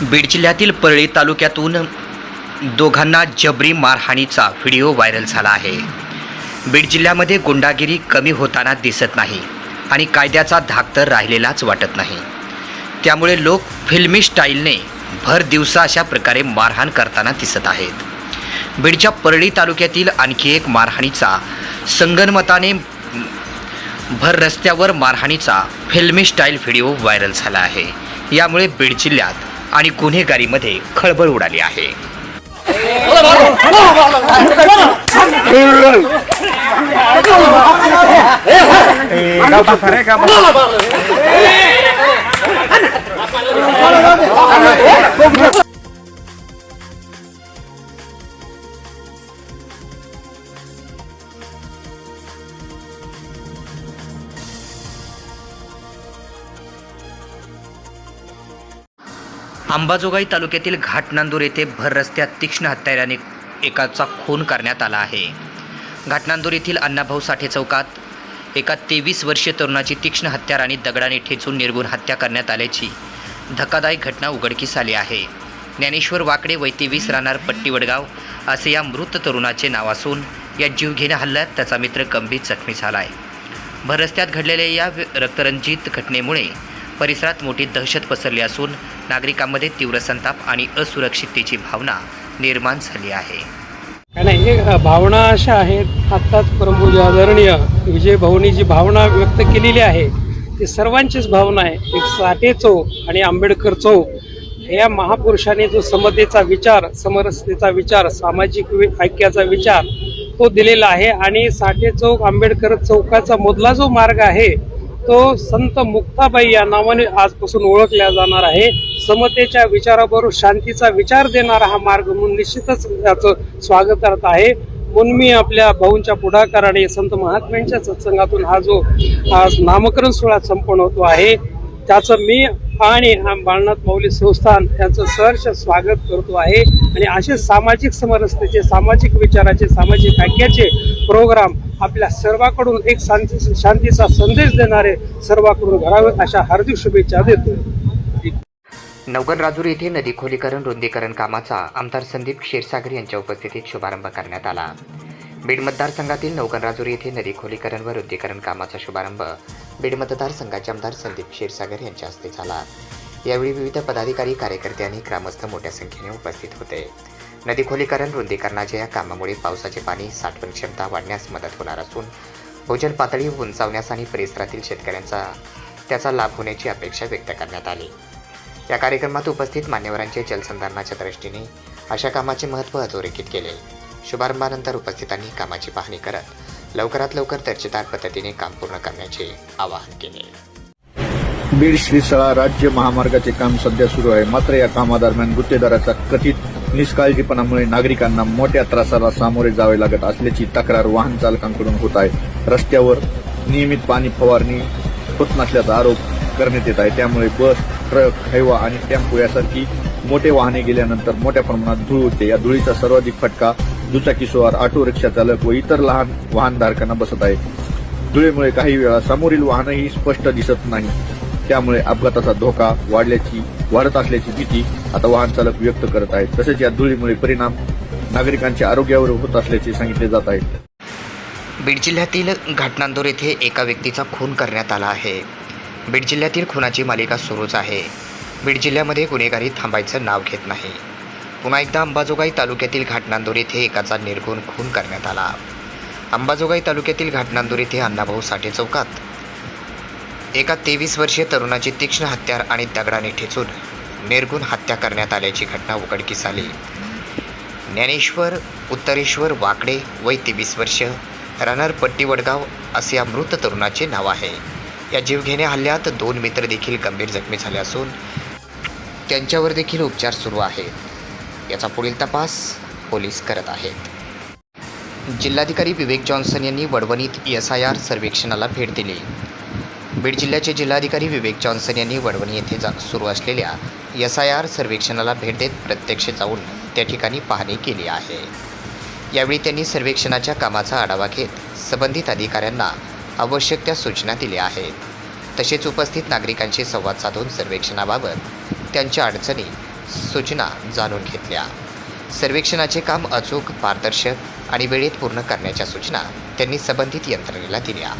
बीड जिल्ह्यातील परळी तालुक्यातून दोघांना जबरी मारहाणीचा व्हिडिओ व्हायरल झाला आहे। बीड जिल्ह्यामध्ये गुंडागिरी कमी होताना दिसत नाही आणि कायद्याचा धाक तर राहिलेलाच वाटत नाही। त्यामुळे लोक फिल्मी स्टाईलने भर दिवसा अशा प्रकारे मारहाण करताना दिसत आहेत। बीडच्या परळी तालुक्यातील आणखी एक मारहाणीचा संगनमताने भर रस्त्यावर मारहाणीचा फिल्मी स्टाईल व्हिडिओ व्हायरल झाला आहे। यामुळे बीड जिल्ह्यात आणि गुन्हेगारीमध्ये खळबळ उडाली आहे। अंबाजोगाई तालुक्यातील घाटनांदूर येथे भर रस्त्यात तीक्ष्ण हत्याराने एकाचा खून करण्यात आला आहे। घाटनांदूर येथील अण्णाभाऊ साठे चौकात एका 23 वर्षीय तरुणाची तीक्ष्ण हत्याराने दगडाने ठेचून निर्घृण हत्या करण्यात आल्याची धक्कादायक घटना उघडकीस आली आहे। ज्ञानेश्वर वाकडे वय 23 राहणार पट्टी वडगाव असे या मृत तरुणाचे नाव असून या जीवघेण्या हल्ल्यात त्याचा मित्र गंभीर जखमी झाला आहे। भर रस्त्यात घडलेल्या या रक्तरंजित घटनेमुळे परिसरात मोठी दहशत पसरली असून नागरिकांमध्ये तीव्र संताप आणि असुरक्षिततेची भावना निर्माण झाली आहे। नाही, भावना अशा आहेत। आत्ताच परमपूज्य आदरणीय विजय भाऊंनी जी भावना व्यक्त केलेली आहे ती सर्वांचीच भावना आहे। एक साठे चौक आणि आंबेडकर चौक या महापुरुषांनी जो समतेचा विचार, समरसतेचा विचार, सामाजिक ऐक्याचा विचार तो दिलेला आहे आणि साठे चौक आंबेडकर चौकाचा मधला जो मार्ग आहे तो संत मुक्ताबाई या नावाने आजपासून ओळखला जाणार आहे। समतेच्या विचाराबरोबर शांतीचा विचार देणारा हा मार्ग म्हणून निश्चितच याचं स्वागत करत आहे। म्हणून मी आपल्या भाऊंच्या पुढाकाराने संत महात्म्यांच्या सत्संगातून हा जो नामकरण सोहळा संपन्न होतो आहे त्याचं मी आणि बाळनाथ माऊली संस्थान यांचं सहर्ष स्वागत करतो आहे। आणि असे सामाजिक समरसतेचे, सामाजिक विचाराचे, सामाजिक ऐक्याचे प्रोग्राम आपल्या सर्वांकडून एक शांतीचा संदेश देणारे सर्वांकडून घडावे अशा हार्दिक शुभेच्छा देतो। नवगण राजूर येथे नदी खोलीकरण रुंदीकरण कामाचा आमदार संदीप क्षीरसागर यांच्या उपस्थितीत शुभारंभ करण्यात आला। बीड मतदारसंघातील नवगण राजूर येथे नदी खोलीकरण व रुंदीकरण कामाचा शुभारंभ बीड मतदारसंघाचे आमदार संदीप क्षीरसागर यांच्या हस्ते झाला। यावेळी विविध पदाधिकारी, कार्यकर्ते आणि ग्रामस्थ मोठ्या संख्येने उपस्थित होते। नदी खोलीकरण रुंदीकरणाच्या या कामामुळे पावसाचे पाणी साठवण क्षमता वाढण्यास मदत होणार असून भूजल पातळी उंचावण्यास आणि परिसरातील शेतकऱ्यांचा त्याचा लाभ होण्याची अपेक्षा व्यक्त करण्यात आली। या कार्यक्रमात उपस्थित मान्यवरांचे जलसंधारणाच्या दृष्टीने अशा कामाचे महत्त्व अधोरेखित केले। शुभारंभानंतर उपस्थितांनी कामाची पाहणी करत लवकरात लवकर दर्जेदार पद्धतीने काम पूर्ण करण्याचे आवाहन केले। बीड श्रीसळा राज्य महामार्गाचे काम सध्या सुरू आहे। मात्र या कामादरम्यान गुत्तेदाराचा कथित निष्काळजीपणामुळे नागरिकांना मोठ्या त्रासाला सामोरे जावे लागत असल्याची तक्रार वाहन चालकांकडून होत आहे। रस्त्यावर नियमित पाणी फवारणी होत नसल्याचा आरोप करण्यात येत आहे। त्यामुळे बस, ट्रक, हैवा आणि टेम्पो यासारखी मोठे वाहने गेल्यानंतर मोठ्या प्रमाणात धूळ उडते। या धुळीचा सर्वाधिक फटका दुचाकीस्वार, ऑटो रिक्षा चालक व इतर लहान वाहनधारकांना बसत आहे। धुळीमुळे काही वेळा समोरील वाहनही स्पष्ट दिसत नाही। त्यामुळे अपघाताचा धोका वाढत असल्याची भीती आता वाहन चालक व्यक्त करत आहेत। तसेच या धुळीमुळे परिणाम नागरिकांच्या आरोग्यावर होत असल्याचे सांगितले जात आहे। बीड जिल्ह्यातील घाटनांदूर येथे एका व्यक्तीचा खून करण्यात आला आहे। बीड जिल्ह्यातील खुनाची मालिका सुरूच आहे। बीड जिल्ह्यामध्ये गुन्हेगारी थांबायचं नाव घेत नाही। पुन्हा एकदा अंबाजोगाई तालुक्यातील घाटनांदूर येथे एकाचा निर्घृण खून करण्यात आला। अंबाजोगाई तालुक्यातील घाटनांदूर येथे अण्णाभाऊ साठे चौकात एका 23 वर्षीय तरुणाची तीक्ष्ण हत्यार आणि दगडाने ठेचून निर्घृण हत्या करण्यात आल्याची घटना उघडकीस आली। ज्ञानेश्वर उत्तरेश्वर वाकडे वय 23 वर्ष राहणार पट्टी वडगाव असे या मृत तरुणाचे नाव आहे। या जीवघेण्या हल्ल्यात 2 मित्र देखील गंभीर जखमी झाले असून त्यांच्यावर देखील उपचार सुरू आहेत। याचा पुढील तपास पोलीस करत आहेत। जिल्हाधिकारी विवेक जॉन्सन यांनी वडवणीत SIR सर्वेक्षणाला भेट दिली। बीड जिल्ह्याचे जिल्हाधिकारी विवेक जॉन्सन यांनी वडवणी येथे सुरू असलेल्या SIR सर्वेक्षणाला भेट देत प्रत्यक्ष जाऊन त्या ठिकाणी पाहणी केली आहे। यावेळी त्यांनी सर्वेक्षणाच्या कामाचा आढावा घेत संबंधित अधिकाऱ्यांना आवश्यक त्या सूचना दिल्या आहेत। तसेच उपस्थित नागरिकांशी संवाद साधून सर्वेक्षणाबाबत त्यांच्या अडचणी सूचना जाणून घेतल्या. सर्वेक्षणाचे काम अचूक, पारदर्शक आणि वेळेत पूर्ण करण्याच्या सूचना त्यांनी संबंधित यंत्रणेला दिल्या.